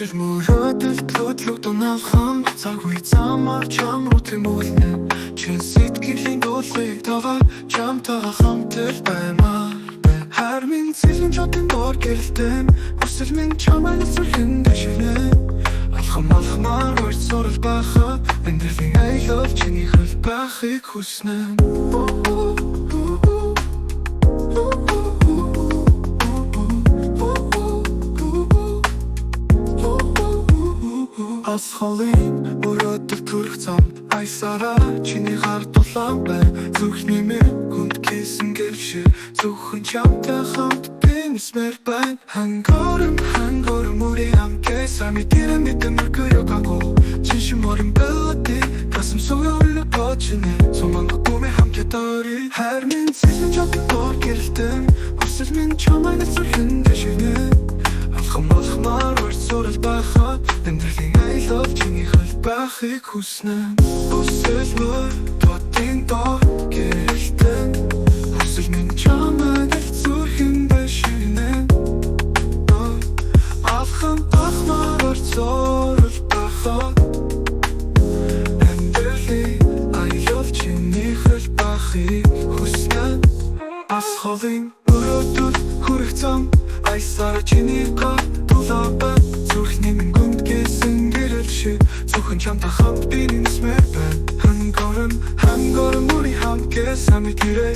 Тэр мөрөөдөл төлөвлөгдөн алхам цаг үе замаар чам руу тэмүүлнэ Чин сэтгэлийн дуулыг таваад чамтайгаа хамтар баймаа Хар минь зэлэн чотын дор гэрэлтэн Хүсэл минь чамайг сүрхэн дэшинэ Алхамаар урьд сурал бахад Эндэрфийн I love чиний хөл бахыг хүснэ Асхалын мөрөөдөл төрөх зам Айсараа чиний гар дулаан бай Зүрхний минь хүнд кисэн гэршир Зүрхэн чамтай хамт бинэсмэр бай Хангорым 우리 함께 삶이 뛰는 믿음을 그려가고 진심 어린 멜로디 가슴 속에 울려 퍼지네 소망과 꿈에 함께 떠리 하루는 세상 저기 걷길 땐 웃으면 처음에 내 손 흔드시네 alxamar wordt zodat bagat En er ging I love jingi gelbachig husnen Busses me tot in dag gerichten Husses min chama net zo hindashinen alxamar wordt zodat bagat En er ging I love jingi gelbachig husnen Aschaling mörödül hurigtam Айсараа чиний гар дулаан Зүрхний минь гүнд гэсэн гэрэлши Зөвхөн чамтай хамт би нэмсмээр байна Хангором 우리 함께 삶을 길에